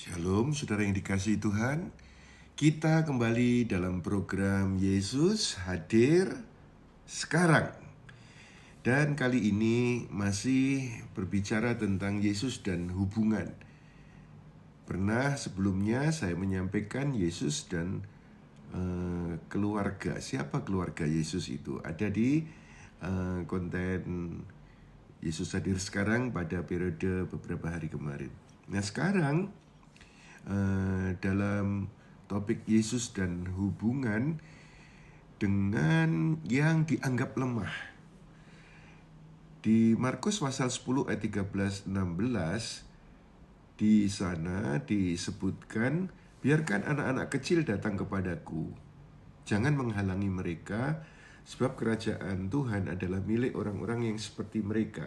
Shalom, saudara yang dikasihi Tuhan. Kita kembali dalam program Yesus Hadir Sekarang. Dan kali ini masih berbicara tentang Yesus dan hubungan. Pernah sebelumnya saya menyampaikan Yesus dan keluarga. Siapa keluarga Yesus itu? Ada di konten Yesus Hadir Sekarang pada periode beberapa hari kemarin. Nah sekarang dalam topik Yesus dan hubungan dengan yang dianggap lemah. Di Markus pasal 10 ayat 13-16, di sana disebutkan, biarkan anak-anak kecil datang kepadaku. Jangan menghalangi mereka, sebab kerajaan Tuhan adalah milik orang-orang yang seperti mereka,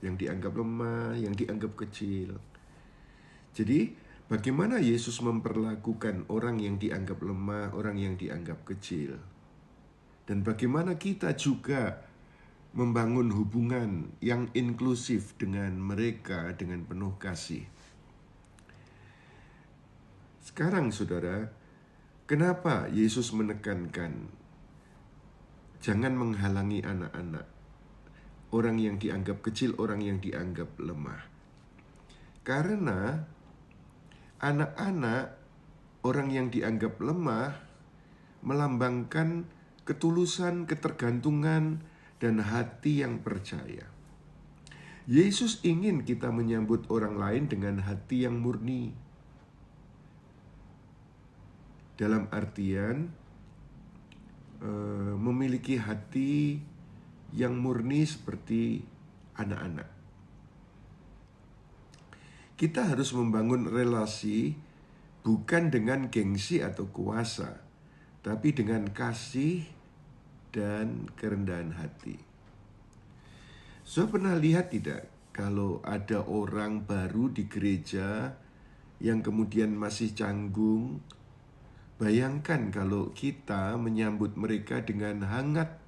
yang dianggap lemah, yang dianggap kecil. Jadi, bagaimana Yesus memperlakukan orang yang dianggap lemah, orang yang dianggap kecil? Dan bagaimana kita juga membangun hubungan yang inklusif dengan mereka dengan penuh kasih. Sekarang saudara, kenapa Yesus menekankan jangan menghalangi anak-anak, orang yang dianggap kecil, orang yang dianggap lemah? Karena anak-anak, orang yang dianggap lemah, melambangkan ketulusan, ketergantungan, dan hati yang percaya. Yesus ingin kita menyambut orang lain dengan hati yang murni. Dalam artian, memiliki hati yang murni seperti anak-anak. Kita harus membangun relasi bukan dengan gengsi atau kuasa, tapi dengan kasih dan kerendahan hati. So, pernah lihat tidak kalau ada orang baru di gereja yang kemudian masih canggung? Bayangkan kalau kita menyambut mereka dengan hangat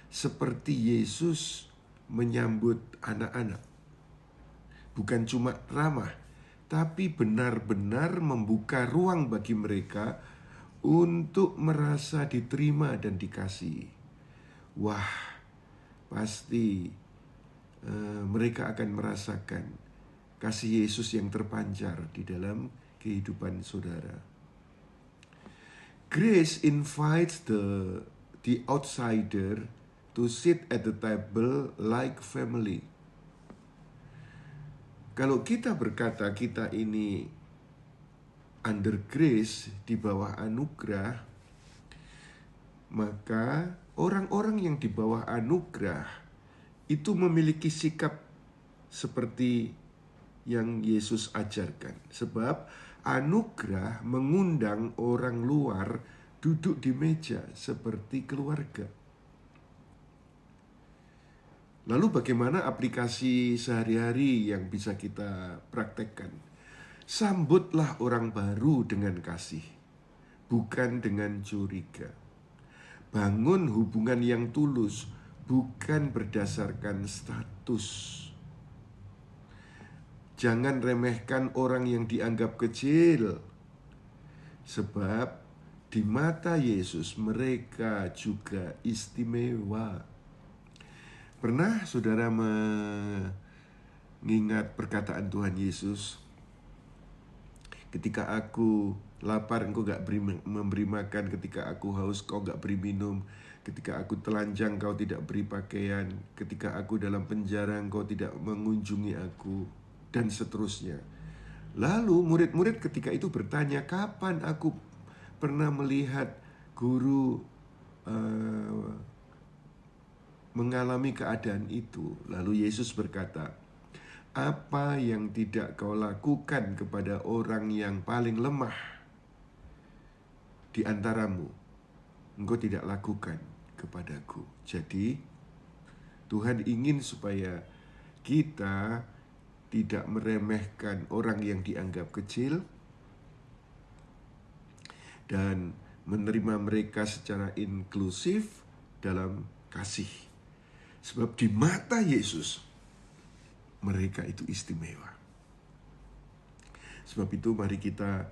seperti Yesus menyambut anak-anak. Bukan cuma ramah, tapi benar-benar membuka ruang bagi mereka untuk merasa diterima dan dikasihi. Wah, pasti mereka akan merasakan kasih Yesus yang terpancar di dalam kehidupan saudara. Grace invites the outsider to sit at the table like family. Kalau kita berkata kita ini under grace, di bawah anugerah, maka orang-orang yang di bawah anugerah itu memiliki sikap seperti yang Yesus ajarkan. Sebab anugerah mengundang orang luar duduk di meja seperti keluarga. Lalu bagaimana aplikasi sehari-hari yang bisa kita praktekkan? Sambutlah orang baru dengan kasih, bukan dengan curiga. Bangun hubungan yang tulus, bukan berdasarkan status. Jangan remehkan orang yang dianggap kecil, sebab di mata Yesus mereka juga istimewa. Pernah saudara mengingat perkataan Tuhan Yesus? Ketika aku lapar, engkau gak memberi makan. Ketika aku haus, kau gak beri minum. Ketika aku telanjang, kau tidak beri pakaian. Ketika aku dalam penjara, engkau tidak mengunjungi aku. Dan seterusnya. Lalu murid-murid ketika itu bertanya, kapan aku pernah melihat guru mengalami keadaan itu? Lalu Yesus berkata, apa yang tidak kau lakukan kepada orang yang paling lemah di antaramu, engkau tidak lakukan kepadaku. Jadi Tuhan ingin supaya kita tidak meremehkan orang yang dianggap kecil dan menerima mereka secara inklusif dalam kasih. Sebab di mata Yesus mereka itu istimewa. Sebab itu mari kita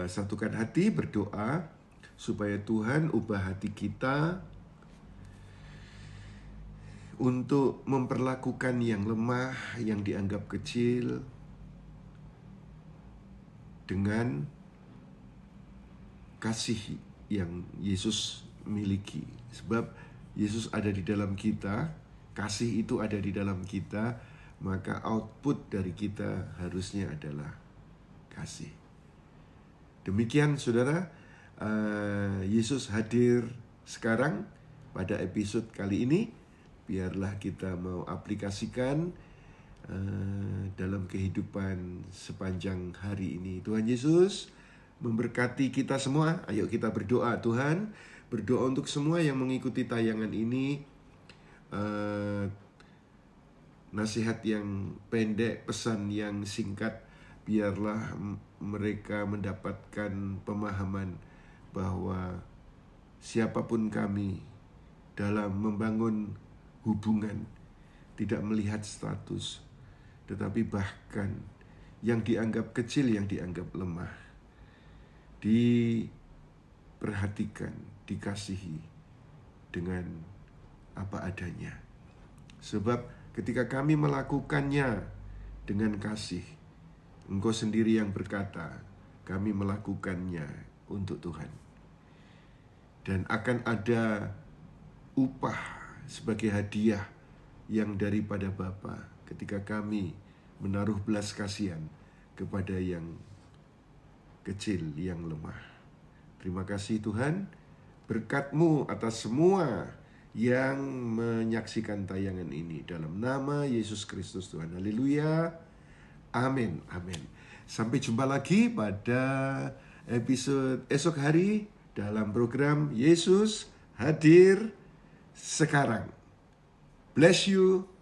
satukan hati berdoa supaya Tuhan ubah hati kita untuk memperlakukan yang lemah, yang dianggap kecil dengan kasih yang Yesus miliki. Sebab Yesus ada di dalam kita, kasih itu ada di dalam kita, maka output dari kita harusnya adalah kasih. Demikian saudara, Yesus hadir sekarang pada episode kali ini. Biarlah kita mau aplikasikan dalam kehidupan sepanjang hari ini. Tuhan Yesus memberkati kita semua. Ayo kita berdoa. Tuhan, berdoa untuk semua yang mengikuti tayangan ini. Nasihat yang pendek, pesan yang singkat, biarlah mereka mendapatkan pemahaman bahwa siapapun kami dalam membangun hubungan tidak melihat status, tetapi bahkan yang dianggap kecil, yang dianggap lemah, diperhatikan, dikasihi dengan apa adanya. Sebab ketika kami melakukannya dengan kasih, Engkau sendiri yang berkata, kami melakukannya untuk Tuhan. Dan akan ada upah sebagai hadiah yang daripada Bapa ketika kami menaruh belas kasihan kepada yang kecil, yang lemah. Terima kasih Tuhan, berkat-Mu atas semua yang menyaksikan tayangan ini. Dalam nama Yesus Kristus Tuhan. Haleluya. Amin. Amin. Sampai jumpa lagi pada episode esok hari dalam program Yesus Hadir Sekarang. Bless you.